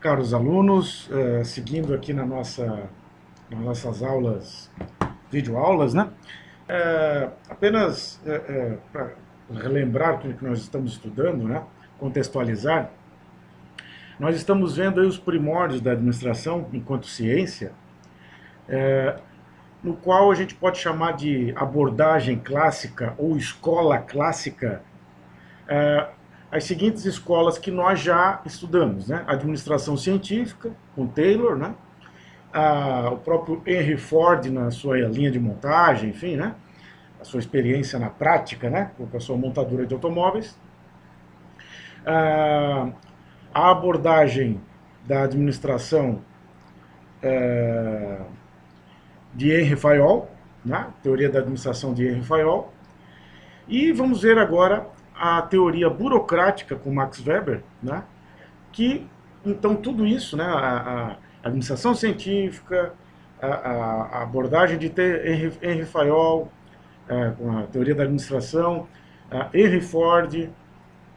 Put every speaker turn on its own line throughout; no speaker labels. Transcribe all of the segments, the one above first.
Caros alunos, seguindo aqui nas nossas aulas, videoaulas, né? Apenas para relembrar tudo que nós estamos estudando, né? Contextualizar, nós estamos vendo aí os primórdios da administração enquanto ciência, no qual a gente pode chamar de abordagem clássica ou escola clássica, as seguintes escolas que nós já estudamos, né? Administração científica, com Taylor, né? O próprio Henry Ford na sua linha de montagem, enfim, né? A sua experiência na prática, né? Com a sua montadora de automóveis. A abordagem da administração de Henry Fayol, né? Teoria da administração de Henry Fayol. E vamos ver agora a teoria burocrática com Max Weber, né? Que, então, tudo isso, né? A administração científica, a abordagem de Henry Fayol, com a teoria da administração, Henry Ford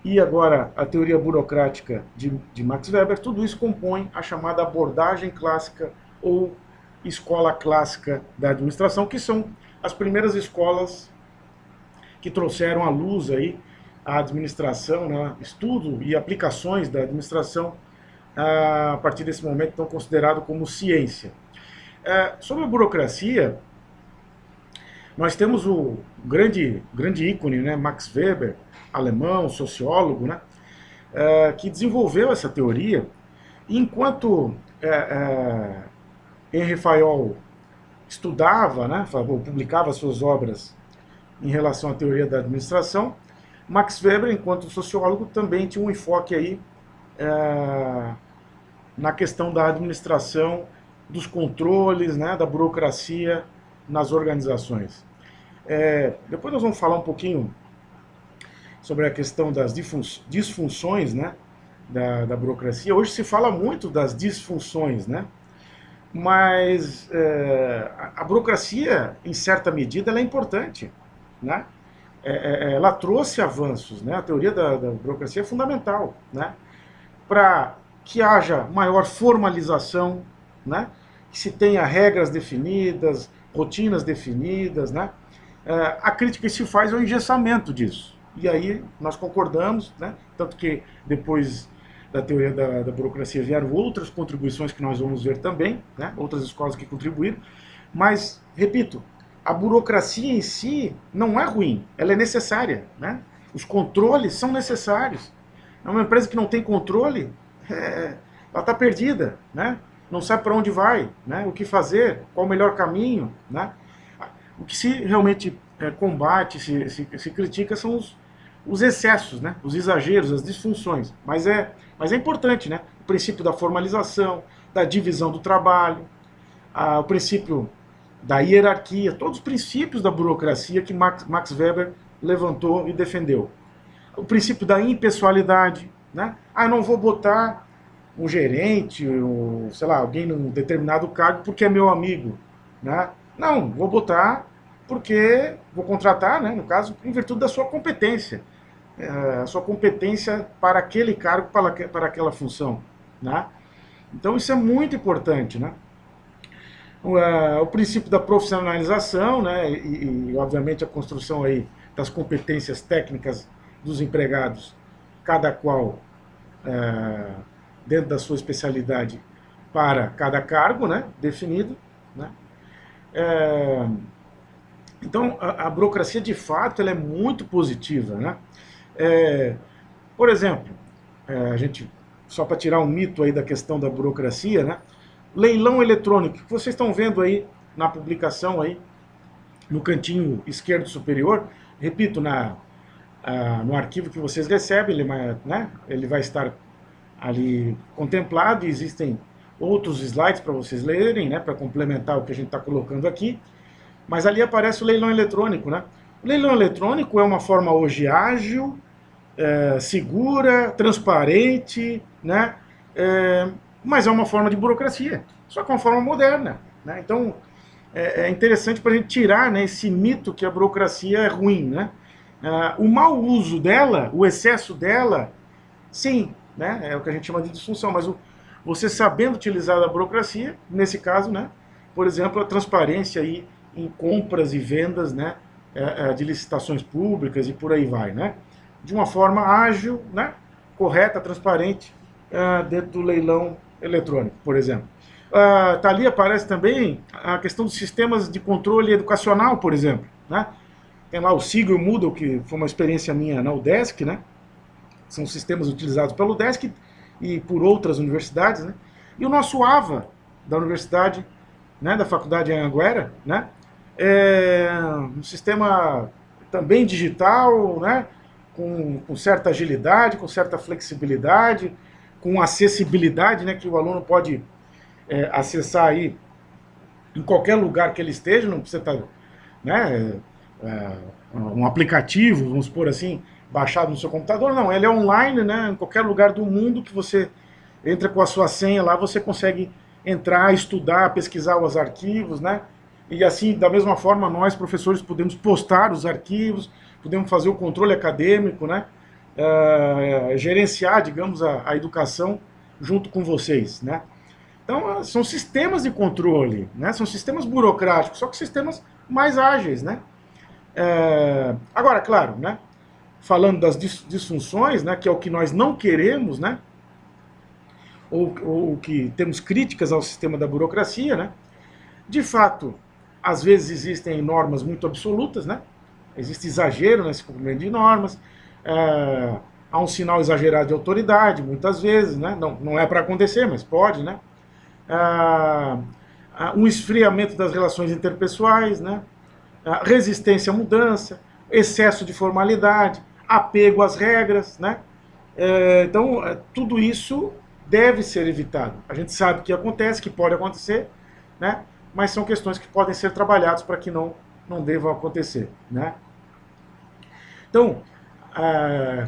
e agora a teoria burocrática de Max Weber, tudo isso compõe a chamada abordagem clássica ou escola clássica da administração, que são as primeiras escolas que trouxeram à luz aí a administração, né, estudo e aplicações da administração a partir desse momento estão considerados como ciência. Sobre a burocracia, nós temos o grande ícone, né, Max Weber, alemão, sociólogo, né, que desenvolveu essa teoria. E enquanto Henry Fayol estudava, né, publicava suas obras em relação à teoria da administração, Max Weber, enquanto sociólogo, também tinha um enfoque aí na questão da administração, dos controles, né, da burocracia nas organizações. Depois nós vamos falar um pouquinho sobre a questão das disfunções, né, da burocracia. Hoje se fala muito das disfunções, né, mas a burocracia, em certa medida, ela é importante, né? Ela trouxe avanços, né? A teoria da burocracia é fundamental, né? Para que haja maior formalização, né? Que se tenha regras definidas, rotinas definidas, né? A crítica que se faz é o engessamento disso. E aí nós concordamos, né? Tanto que depois da teoria da burocracia vieram outras contribuições que nós vamos ver também, né? Outras escolas que contribuíram, mas, repito, a burocracia em si não é ruim, ela é necessária, né? Os controles são necessários. Uma empresa que não tem controle, ela está perdida, né? Não sabe para onde vai, né? O que fazer, qual o melhor caminho, né? O que se realmente combate, se critica são os excessos, né? Os exageros, as disfunções. Mas é importante, né? O princípio da formalização, da divisão do trabalho, o princípio da hierarquia, todos os princípios da burocracia que Max Weber levantou e defendeu. O princípio da impessoalidade, né? Eu não vou botar um gerente, ou, sei lá, alguém num determinado cargo porque é meu amigo, né? Não, vou botar porque vou contratar, né, no caso, em virtude da sua competência. A sua competência para aquele cargo, para aquela função, né? Então isso é muito importante, né? O princípio da profissionalização, né, e obviamente a construção aí das competências técnicas dos empregados, cada qual dentro da sua especialidade para cada cargo, né, definido, né. Então a burocracia de fato ela é muito positiva, né. Por exemplo, a gente, só para tirar um mito aí da questão da burocracia, né, leilão eletrônico, que vocês estão vendo aí na publicação aí, no cantinho esquerdo superior, repito, no arquivo que vocês recebem, ele vai estar ali contemplado, e existem outros slides para vocês lerem, né, para complementar o que a gente está colocando aqui, mas ali aparece o leilão eletrônico, né? O leilão eletrônico é uma forma hoje ágil, segura, transparente, né? Mas é uma forma de burocracia, só que é uma forma moderna, né? Então é interessante para a gente tirar, né, esse mito que a burocracia é ruim, né? O mau uso dela, o excesso dela, sim, né, é o que a gente chama de disfunção, mas você sabendo utilizar a burocracia, nesse caso, né, por exemplo, a transparência aí em compras e vendas, né, de licitações públicas e por aí vai, né, de uma forma ágil, né, correta, transparente, dentro do leilão eletrônico, por exemplo. Tá ali aparece também a questão dos sistemas de controle educacional, por exemplo, né? Tem lá o SIGA e o Moodle, que foi uma experiência minha na UDESC, né? São sistemas utilizados pela UDESC e por outras universidades, né? E o nosso AVA, da universidade, né, da faculdade Anhanguera, né? É um sistema também digital, né? Com certa agilidade, com certa flexibilidade, com acessibilidade, né? Que o aluno pode acessar aí em qualquer lugar que ele esteja, não precisa estar, né, um aplicativo, vamos supor assim, baixado no seu computador, não, ele é online, né, em qualquer lugar do mundo que você entra com a sua senha lá, você consegue entrar, estudar, pesquisar os arquivos, né, e assim, da mesma forma, nós, professores, podemos postar os arquivos, podemos fazer o controle acadêmico, né, gerenciar, digamos, a educação junto com vocês, né. Então, são sistemas de controle, né? São sistemas burocráticos, só que sistemas mais ágeis, né? Agora, claro, né? Falando das disfunções, né? Que é o que nós não queremos, né? Ou que temos críticas ao sistema da burocracia, né? De fato, às vezes existem normas muito absolutas, né? Existe exagero nesse cumprimento de normas, há um sinal exagerado de autoridade, muitas vezes, né? Não é para acontecer, mas pode, né? Um esfriamento das relações interpessoais, né? Resistência à mudança, excesso de formalidade, apego às regras, né? Então, tudo isso deve ser evitado. A gente sabe que acontece, que pode acontecer, né? Mas são questões que podem ser trabalhadas para que não devam acontecer, né? Então,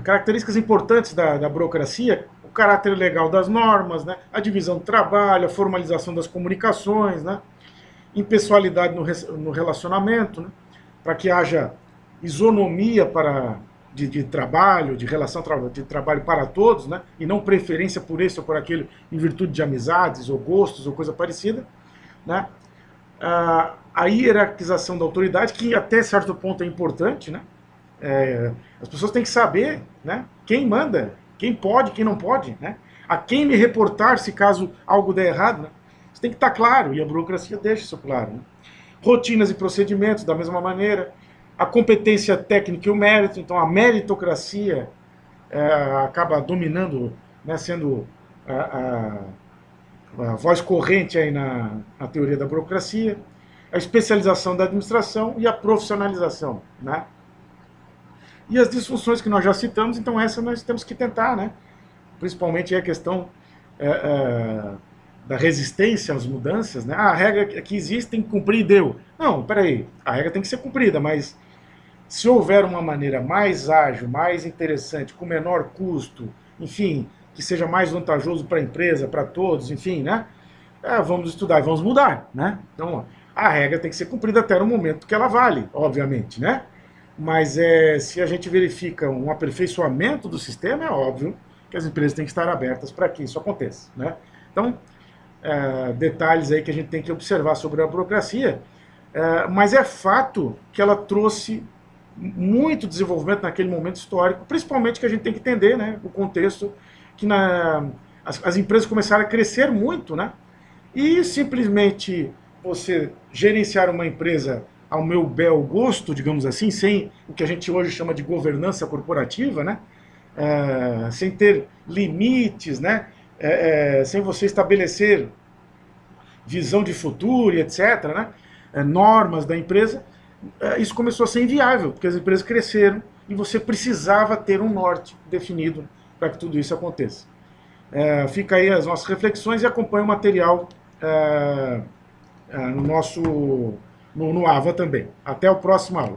características importantes da burocracia: o caráter legal das normas, né, a divisão do trabalho, a formalização das comunicações, né, impessoalidade no relacionamento, né, para que haja isonomia de trabalho, de relação de trabalho para todos, né, e não preferência por esse ou por aquele em virtude de amizades ou gostos ou coisa parecida, né. A hierarquização da autoridade, que até certo ponto é importante, né. As pessoas têm que saber, né, quem manda, quem pode, quem não pode, né, a quem me reportar se caso algo der errado, né. Isso tem que estar claro, e a burocracia deixa isso claro, né. Rotinas e procedimentos, da mesma maneira, a competência técnica e o mérito, então a meritocracia acaba dominando, né, sendo a voz corrente aí na teoria da burocracia, a especialização da administração e a profissionalização, né. E as disfunções que nós já citamos, então essa nós temos que tentar, né? Principalmente a questão da resistência às mudanças, né? A regra que existe tem que cumprir e deu. Não, peraí, a regra tem que ser cumprida, mas se houver uma maneira mais ágil, mais interessante, com menor custo, enfim, que seja mais vantajoso para a empresa, para todos, enfim, né? Vamos estudar e vamos mudar, né? Então, a regra tem que ser cumprida até no momento que ela vale, obviamente, né? Mas se a gente verifica um aperfeiçoamento do sistema, é óbvio que as empresas têm que estar abertas para que isso aconteça, né? Então, detalhes aí que a gente tem que observar sobre a burocracia, mas é fato que ela trouxe muito desenvolvimento naquele momento histórico, principalmente que a gente tem que entender, né, o contexto que as empresas começaram a crescer muito, né? E simplesmente você gerenciar uma empresa ao meu bel gosto, digamos assim, sem o que a gente hoje chama de governança corporativa, né? Sem ter limites, né? Sem você estabelecer visão de futuro e etc., né? Normas da empresa, isso começou a ser inviável, porque as empresas cresceram e você precisava ter um norte definido para que tudo isso aconteça. Fica aí as nossas reflexões e acompanhe o material no nosso no AVA também. Até o próximo aula.